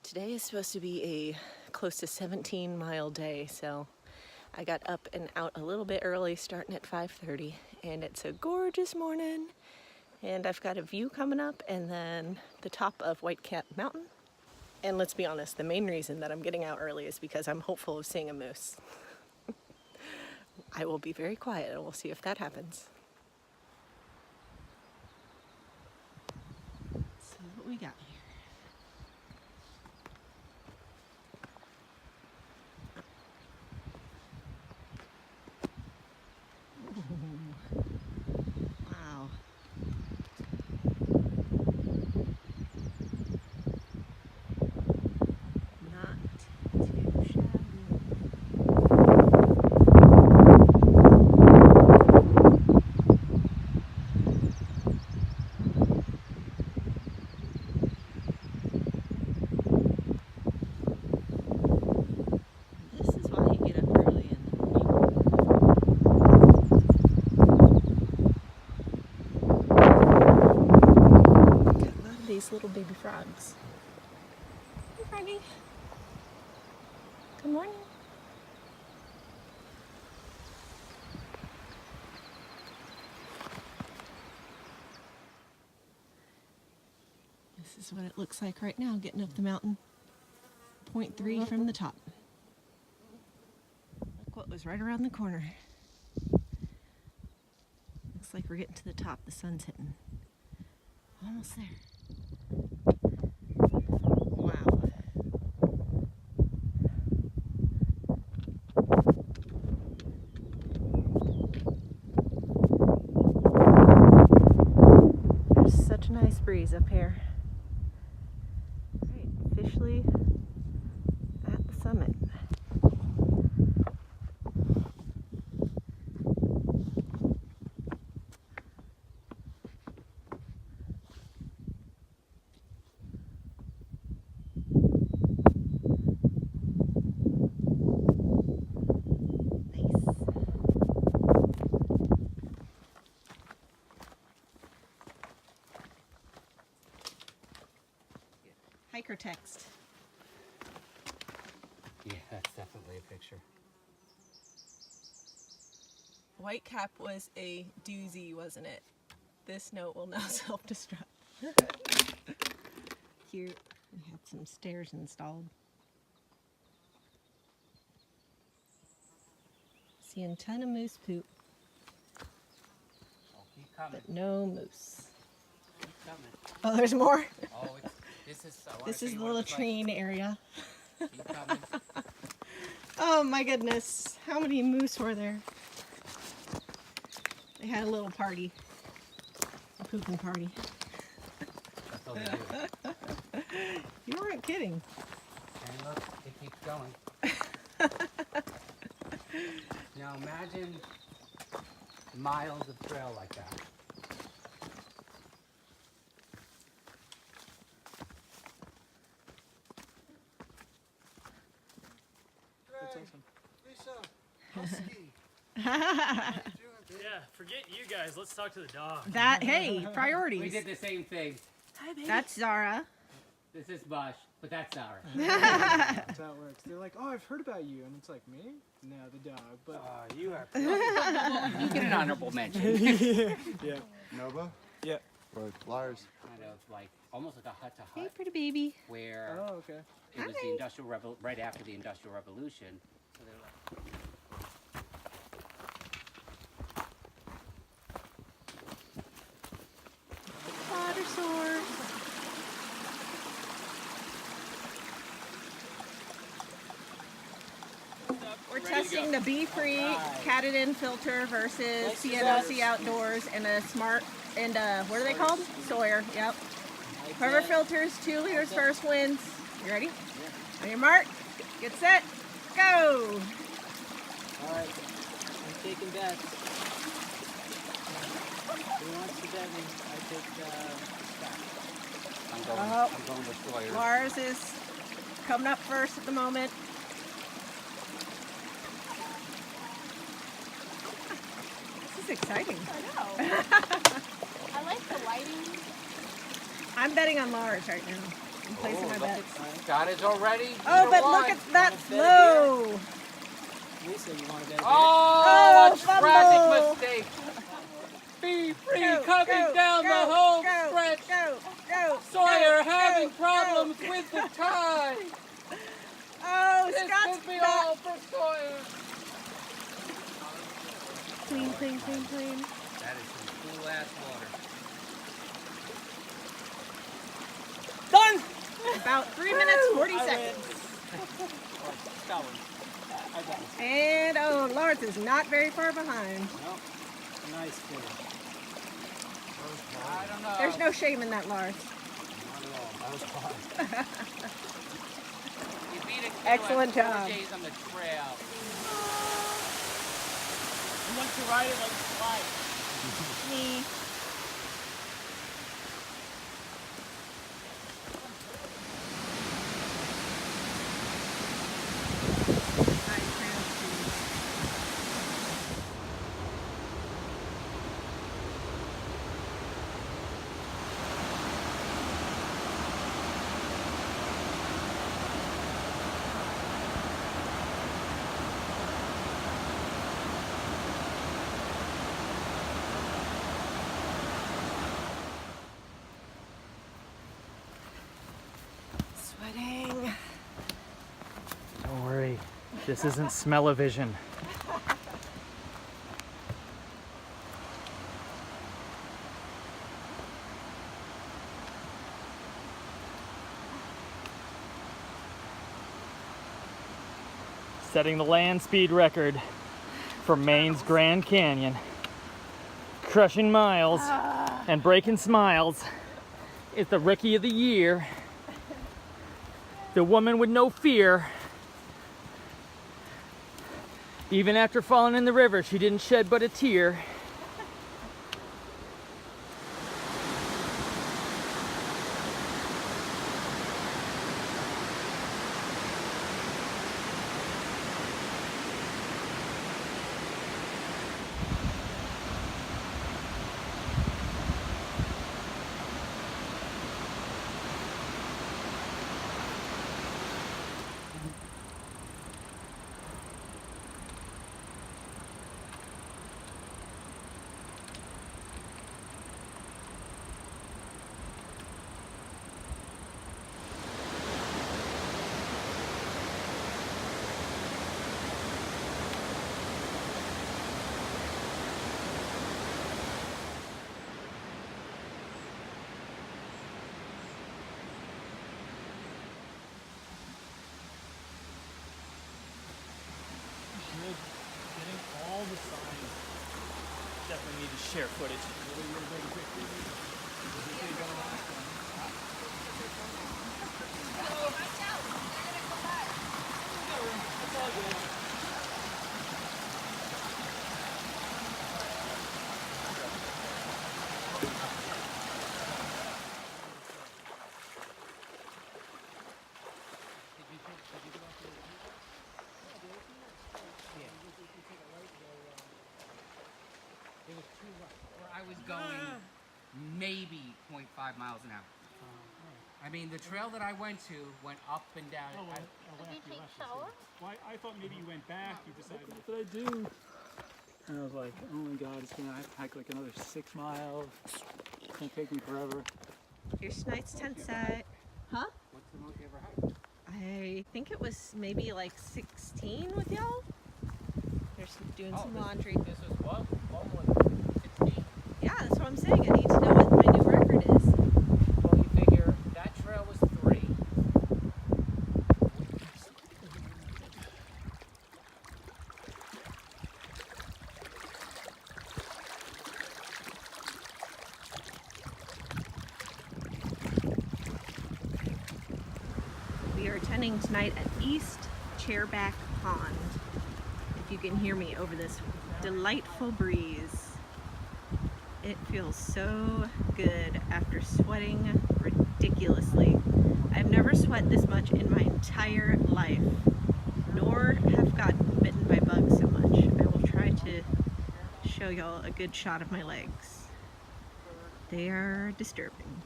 Today is supposed to be a close to 17-mile day, so I got up and out a little bit early, starting at 5:30, and it's a gorgeous morning. And I've got a view coming up, and then the top of Whitecap Mountain. And let's be honest, the main reason that I'm getting out early is because I'm hopeful of seeing a moose. I will be very quiet, and we'll see if that happens. So what we got here? Wow. Not too shabby. This is why you get up early in the morning. I love these little baby frogs. Hey, Froggy. Good morning. This is what it looks like right now, getting up the mountain. 0.3 from the top. Look what was right around the corner. Looks like we're getting to the top. The sun's hitting. Almost there. Wow. There's such a nice breeze up here. Right, officially at the summit. Hiker text. Yeah, that's definitely a picture. Whitecap was a doozy, wasn't it? This note will now self-destruct. Cute. We had some stairs installed. Seeing a ton of moose poop, Oh, keep coming. but no moose. Keep coming. Oh, there's more? Oh, this is. I wanna This show is you the what little it's like. train area. Keep coming. Oh my goodness. How many moose were there? They had a little party. A pooping party. That's all they do. You weren't kidding. And look, it keeps going. Now imagine miles of trail like that. That's awesome. Lisa, husky. Yeah, forget you guys. Let's talk to the dog. That, hey, We priorities. did the same thing. Hi, baby. That's Zara. This is Bush, but that's Zara. That's how it works. They're like, oh, I've heard about you. And it's like, me? No, the dog. But You are. You get an honorable mention. yeah. Nova? Yeah. Or Lars? Kind of like almost like a hut to Hey, hut, pretty baby. where Oh, okay. it was the industrial right after the Industrial Revolution. So they're like, Water source. We're testing the bee-free catted-in filter versus CNOC Outdoors and a smart and what are they called? Sawyer. Yep. Whoever filters 2 liters first wins. You ready? Yeah. On your mark, get set, go. All right, I'm taking bets. Who wants to bet me? I take Scott. I'm going with Sawyer. Lars is coming up first at the moment. This is exciting. I know. I like the lighting. I'm betting on Lars right now. I'm placing my bets. Scott is already. Oh, but look at that slow. Lisa, you want to bet? Oh, a fumble. tragic mistake. Be free Go, coming go, down go, the home go, stretch. Go. Sawyer go, having go, problems go. with the tie. Oh, This Scott's could be back. all for Sawyer. Clean. That is some cool ass water. Done. About 3 minutes, 40 seconds. Scott wins. I got it. And oh, Lawrence is not very far behind. Nope. Nice finish. I don't know. There's no shame in that, Lawrence. Not at all. That was fun. You beat a kid Excellent after 4 job. days on the trail. Once you ride it, let it slide. Me. Sweating. Don't worry, this isn't smell-o-vision. Setting the land speed record for Maine's Grand Canyon. Crushing miles and breaking smiles is the Rookie of the Year. The woman with no fear. Even after falling in the river, she didn't shed but a tear. Getting all the signs. Definitely need to share footage. It was too rough. Where I was going maybe 0.5 miles an hour. I mean, the trail that I went to went up and down. Did you take a shower? Why? I thought maybe you went back. You decided, what did I do? And I was like, oh my God, it's gonna have to hike like another 6 miles. It's gonna take me forever. Here's tonight's tent set. Huh? What's the most you ever hiked? I think it was maybe like 16 with y'all. They're doing some laundry. This was what? What was 16? Yeah, that's what I'm saying. I need to know what my new record is. Well, you figure that trail was 3. We are attending tonight at East Chairback Pond. If you can hear me over this delightful breeze. It feels so good after sweating ridiculously. I've never sweat this much in my entire life, nor have gotten bitten by bugs so much. I will try to show y'all a good shot of my legs. They are disturbing.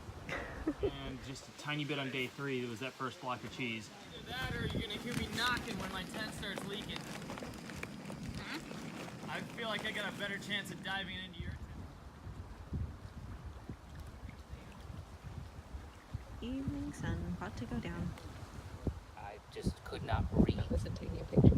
And just a tiny bit on day 3, there was that first block of cheese. Either that or you're gonna hear me knocking when my tent starts leaking. I feel like I got a better chance of diving into your tent. Evening sun, about to go down. I just could not breathe. I wasn't taking a picture.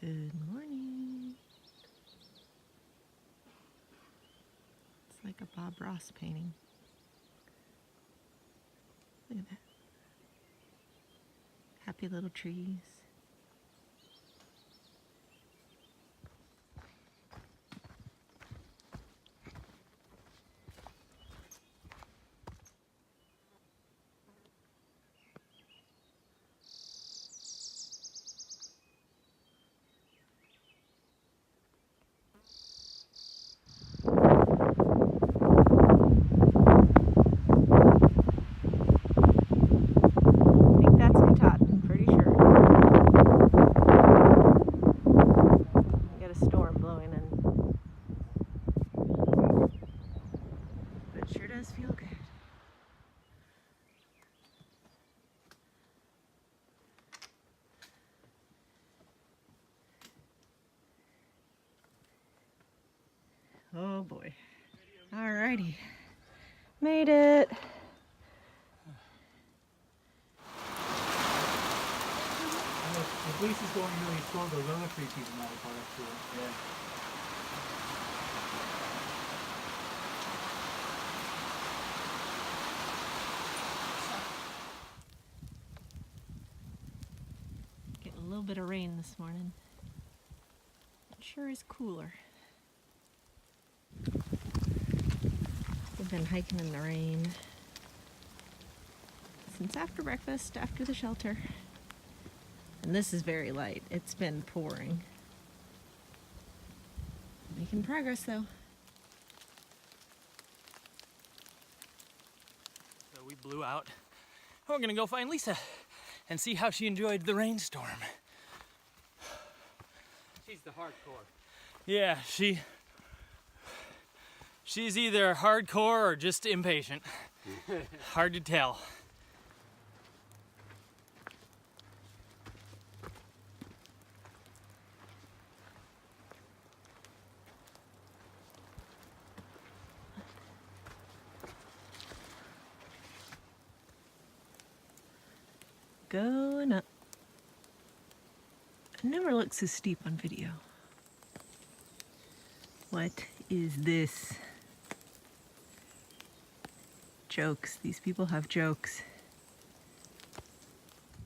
Good morning. It's like a Bob Ross painting. Look at that. Happy little trees. Feel good. Oh boy. Alrighty. Made it. If Lisa's going really slow, those other 3 people might have caught up to her. Yeah. Getting a little bit of rain this morning. It sure is cooler. We've been hiking in the rain since after breakfast, after the shelter. And this is very light. It's been pouring. Making progress though. So we blew out. We're gonna go find Lisa and see how she enjoyed the rainstorm. She's the hardcore. Yeah, she's either hardcore or just impatient. Hard to tell. Going up. It never looks so steep on video. What is this? Jokes. These people have jokes.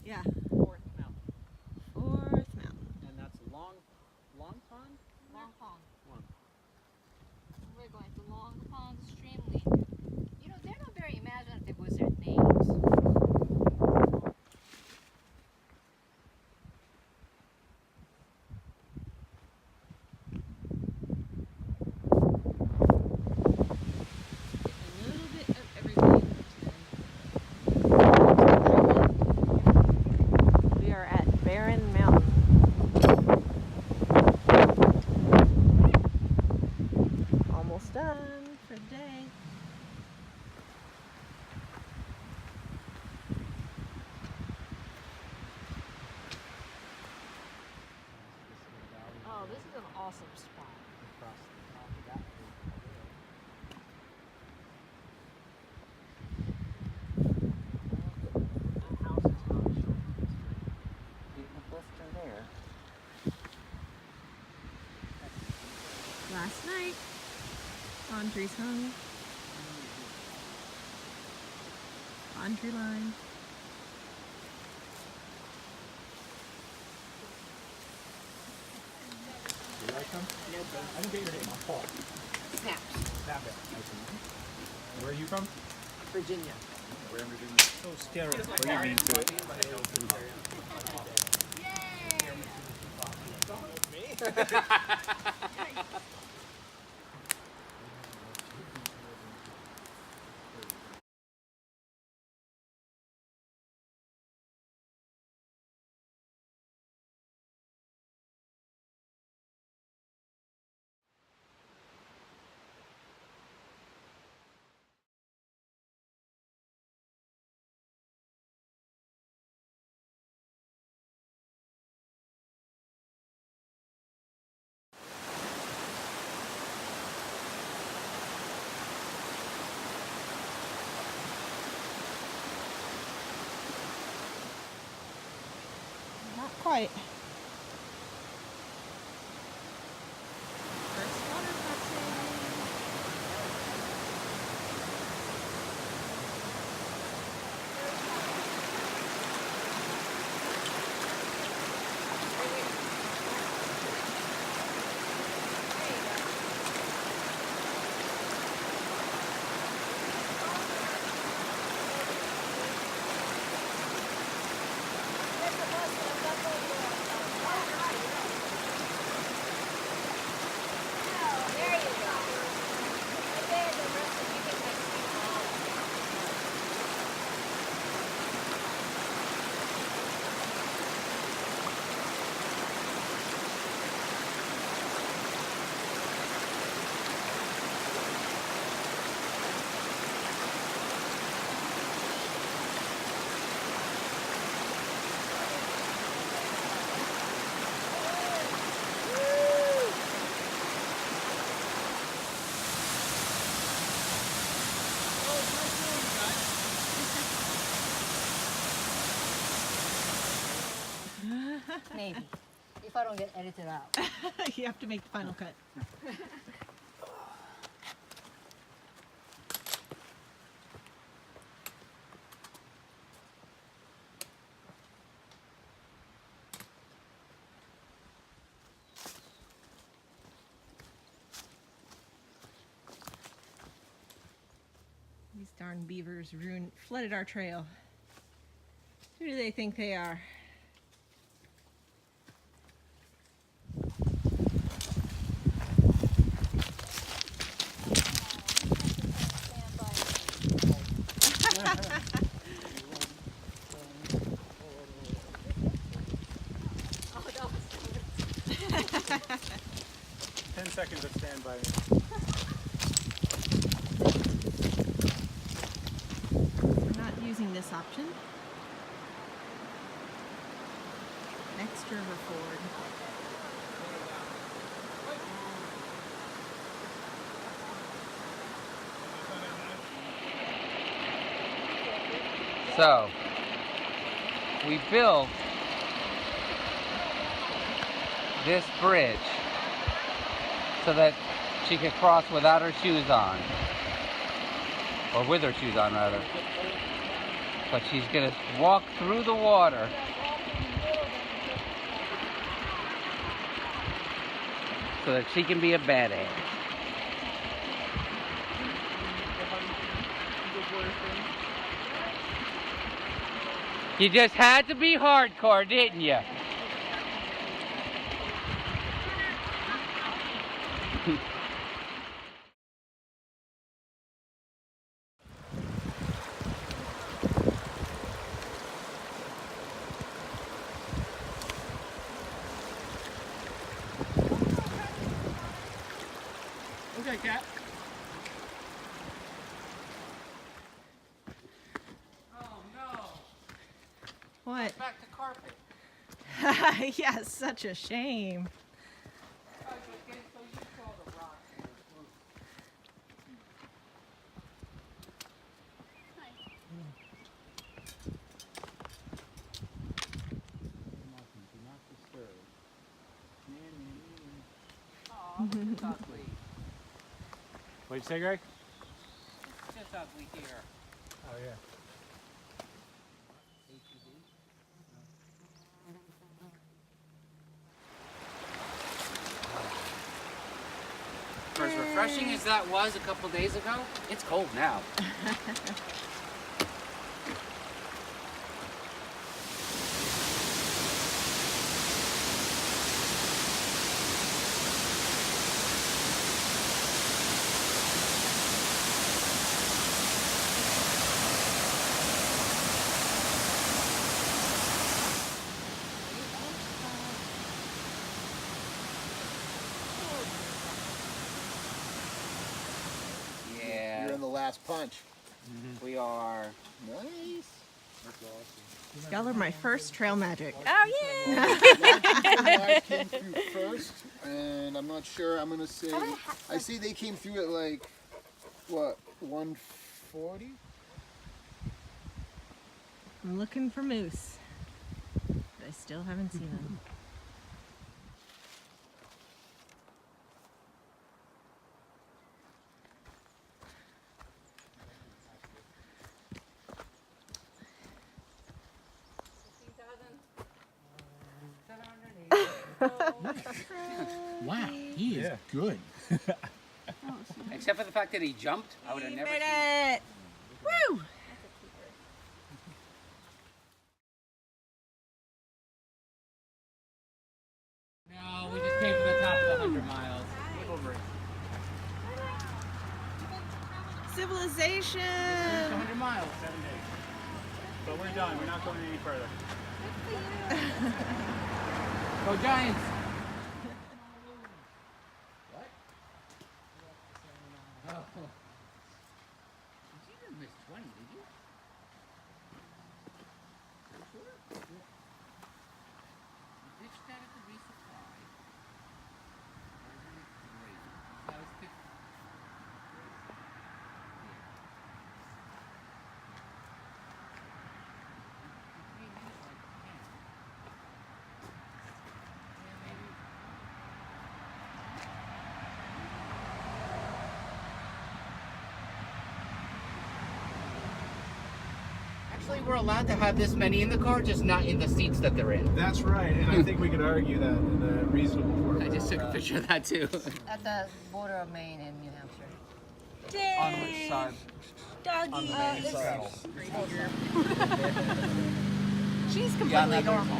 Yeah. 4th mountain. 4th mountain. And that's Long Pond? Long Pond. Long. We're going to Long Pond Stream Link. You know, they're not very imaginative with their names. A little bit of everything today. We are at Barren Mountain. Almost done for the day. Oh, this is an awesome spot. Across the top of that. That house is not short. Getting a blister there. Last night, laundry's hung. Laundry line. You like them? I didn't get your name. I'm Paul. Snaps. Snap it. Where are you from? Virginia. Where in Virginia? So scary. What do you mean to it? quite. First water crossing. Maybe. If I don't get edited out. You have to make the final cut. These darn beavers flooded our trail. Who do they think they are? Oh, that was 10 seconds of standby. We're not using this option. Next river ford. So, we built this bridge so that she could cross without her shoes on. Or with her shoes on, rather. But she's going to walk through the water so that she can be a badass. You just had to be hardcore, didn't you? Okay, Cat. Oh no! What? Back to carpet. Yeah, such a shame. It's ugly. What'd you say, Greg? It's just ugly here. Oh, yeah. For as refreshing as that was a couple days ago, it's cold now. Yeah, You're in the last punch. we are. Nice. Y'all are my first trail magic. Oh, yeah! Last came through first, and I'm not sure. I'm gonna say. I see they came through at like what 140. I'm looking for moose. I still haven't seen them. Wow, he is good. Except for the fact that he jumped, I would have never seen it! Woo! No, we just came to the top of the 100 miles. Civilization! 100 miles. 7 days. But we're done. We're not going any further. Go Giants! What? Oh. You didn't miss 20, did you? Sure? You ditched that at the resupply. Great. That was 50. Actually, we're allowed to have this many in the car, just not in the seats that they're in. That's right, and I think we could argue that in a reasonable form. I just took a picture of that too. At the border of Maine and New Hampshire. Dang! On which side? Doggy! On the main side. She's completely normal.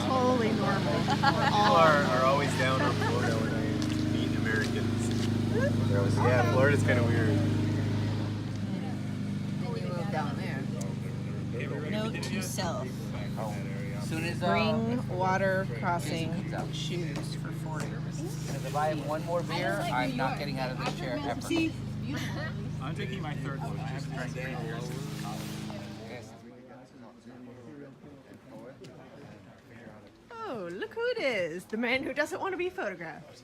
Totally normal. People are always down on Florida when I meet Americans. They're always, yeah, Florida's kind of weird. Then you move down there. Note to self. As soon as Bring water crossing shoes for 40. Because if I have one more beer, I'm not getting out of this chair ever. I'm drinking my third one. I haven't drank 3 beers. Oh, look who it is. The man who doesn't want to be photographed.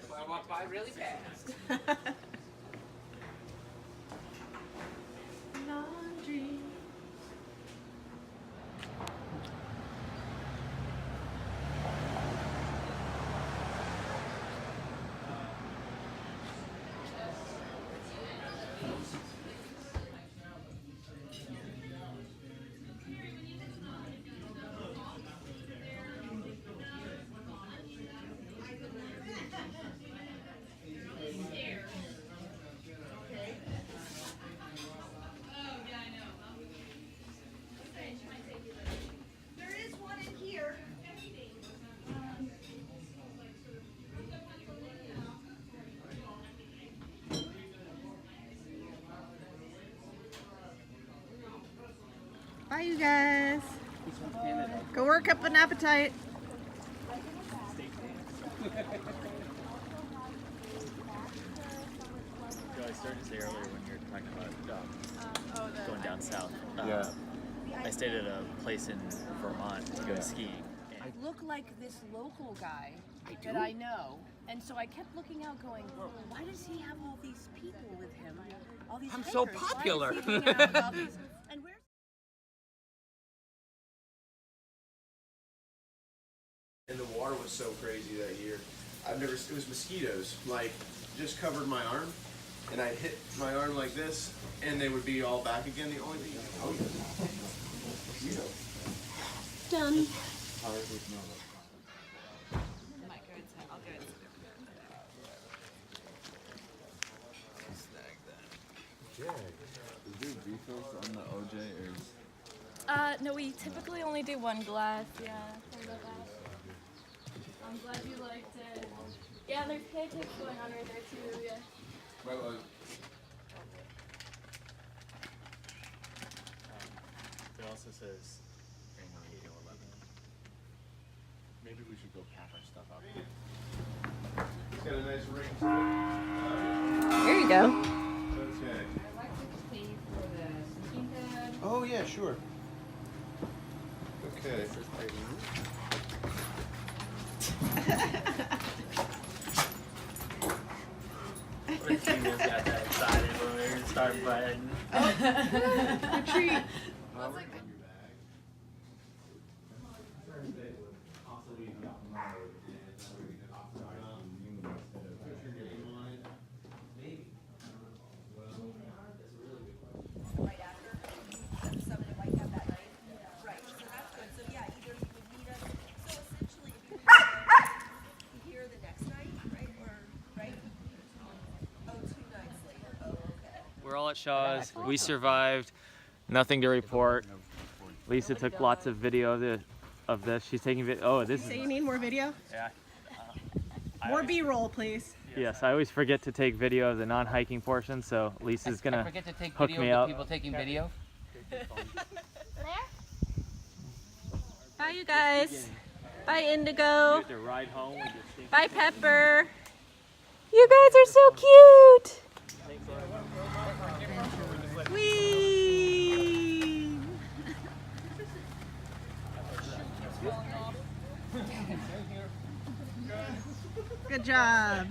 So I walk by really fast. Laundry. Bye, you guys. Go work up an appetite. Joe, I started to say earlier when you were talking about going down south. Yeah. I stayed at a place in Vermont to go skiing. And Look like this local guy that I know, and so I kept looking out, going, "Why does he have all these people with him? All these I'm hikers? so Why is he popular." hanging out with all these- and where's And the water was so crazy that year. It was mosquitoes, like, just covered my arm, and I'd hit my arm like this, and they would be all back again. The only thing, oh yeah, mosquito. Done. Is there refills on the OJ or is... No, we typically only do one glass, yeah. Sorry about that. I'm glad you liked it. Yeah, there's pancakes going on right there too, yeah. it also says bring on 8 to 11. Maybe we should go pack our stuff up. It's got a nice ring to it. There you go. Okay. I'd like to pay for the sleeping pad. Oh yeah, sure. Okay. Our team just got that excited when we were starting playing. Retreat. at Shaw's. We survived. Nothing to report. Lisa took lots of video of this. She's taking video. Oh, this So you need more video? Yeah. More B-roll, please. Yes, I always forget to take video of the non-hiking portion, so Lisa's gonna forget to take hook video me of the up. people taking video. Bye, you guys. Bye, Indigo. To ride home. Bye, Pepper. You guys are so cute. Whee! Good job.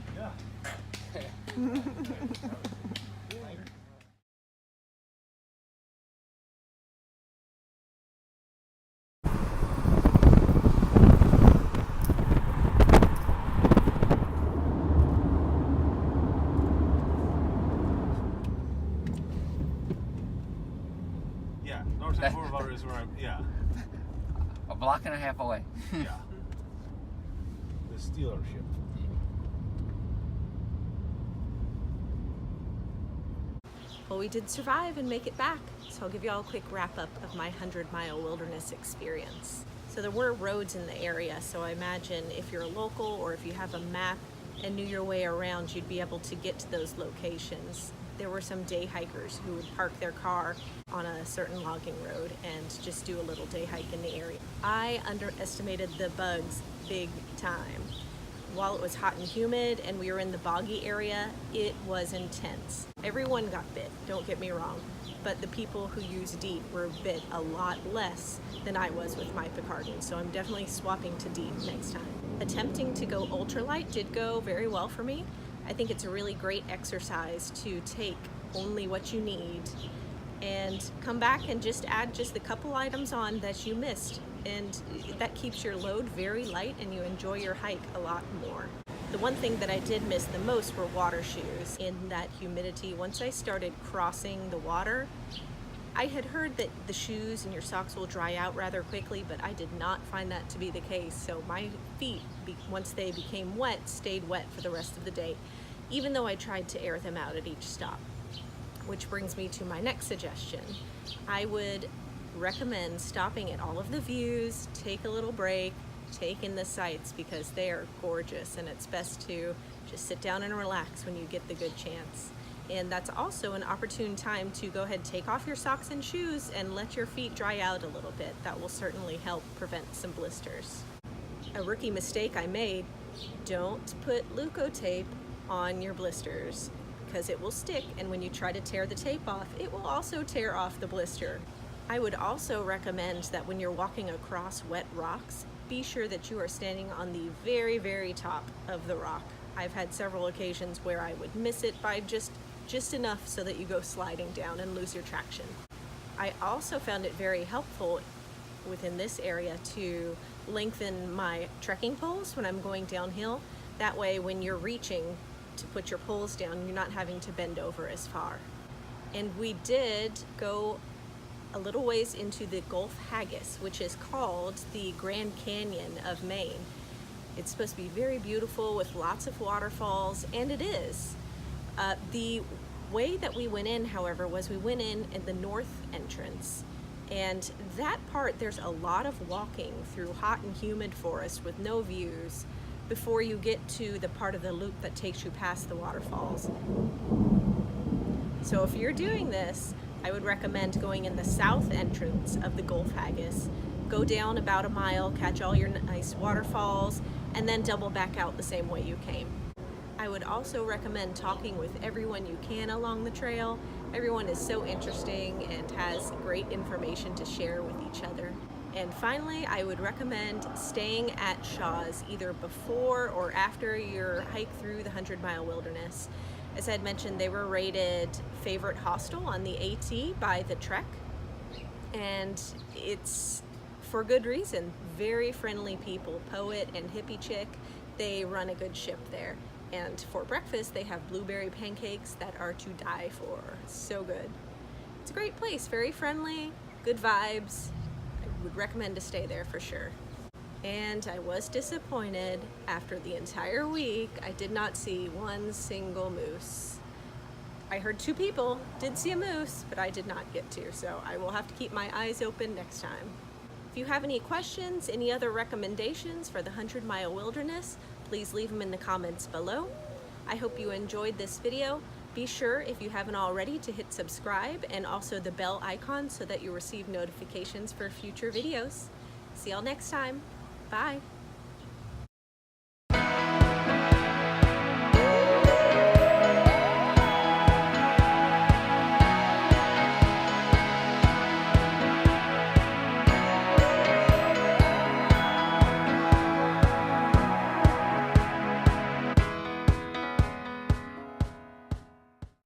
Yeah, Northern Boulevard is where I'm. Yeah. A block and a half away. Yeah. The dealership. Well, we did survive and make it back, so I'll give you all a quick wrap-up of my 100-mile wilderness experience. So there were roads in the area, so I imagine if you're a local or if you have a map and knew your way around, you'd be able to get to those locations. There were some day hikers who would park their car on a certain logging road and just do a little day hike in the area. I underestimated the bugs big time. While it was hot and humid and we were in the boggy area, it was intense. Everyone got bit, don't get me wrong, but the people who use DEET were bit a lot less than I was with my Picardin, so I'm definitely swapping to DEET next time. Attempting to go ultralight did go very well for me. I think it's a really great exercise to take only what you need and come back and just add just the couple items on that you missed. And that keeps your load very light and you enjoy your hike a lot more. The one thing that I did miss the most were water shoes. In that humidity, once I started crossing the water, I had heard that the shoes and your socks will dry out rather quickly, but I did not find that to be the case. So my feet, once they became wet, stayed wet for the rest of the day, even though I tried to air them out at each stop. Which brings me to my next suggestion. I would recommend stopping at all of the views, take a little break, take in the sights because they are gorgeous, and it's best to just sit down and relax when you get the good chance. And that's also an opportune time to go ahead and take off your socks and shoes and let your feet dry out a little bit. That will certainly help prevent some blisters. A rookie mistake I made, don't put Leukotape on your blisters because it will stick, and when you try to tear the tape off, it will also tear off the blister. I would also recommend that when you're walking across wet rocks, be sure that you are standing on the very, very top of the rock. I've had several occasions where I would miss it by just enough so that you go sliding down and lose your traction. I also found it very helpful within this area to lengthen my trekking poles when I'm going downhill. That way when you're reaching to put your poles down, you're not having to bend over as far. And we did go a little ways into the Gulf Haggis, which is called the Grand Canyon of Maine. It's supposed to be very beautiful with lots of waterfalls, and it is. The way that we went in, however, was we went in at the north entrance, and that part there's a lot of walking through hot and humid forest with no views before you get to the part of the loop that takes you past the waterfalls. So if you're doing this, I would recommend going in the south entrance of the Gulf Haggis, go down about a mile, catch all your nice waterfalls, and then double back out the same way you came. I would also recommend talking with everyone you can along the trail. Everyone is so interesting and has great information to share with each other. And finally, I would recommend staying at Shaw's either before or after your hike through the 100-mile wilderness. As I had mentioned, they were rated favorite hostel on the AT by the Trek, and it's for good reason. Very friendly people, Poet and Hippie Chick, they run a good ship there. And for breakfast, they have blueberry pancakes that are to die for. So good. It's a great place, very friendly, good vibes. I would recommend to stay there for sure. And I was disappointed. After the entire week, I did not see one single moose. I heard 2 people did see a moose, but I did not get to, so I will have to keep my eyes open next time. If you have any questions, any other recommendations for the 100-mile wilderness, please leave them in the comments below. I hope you enjoyed this video. Be sure, if you haven't already, to hit subscribe and also the bell icon so that you receive notifications for future videos. See y'all next time. Bye.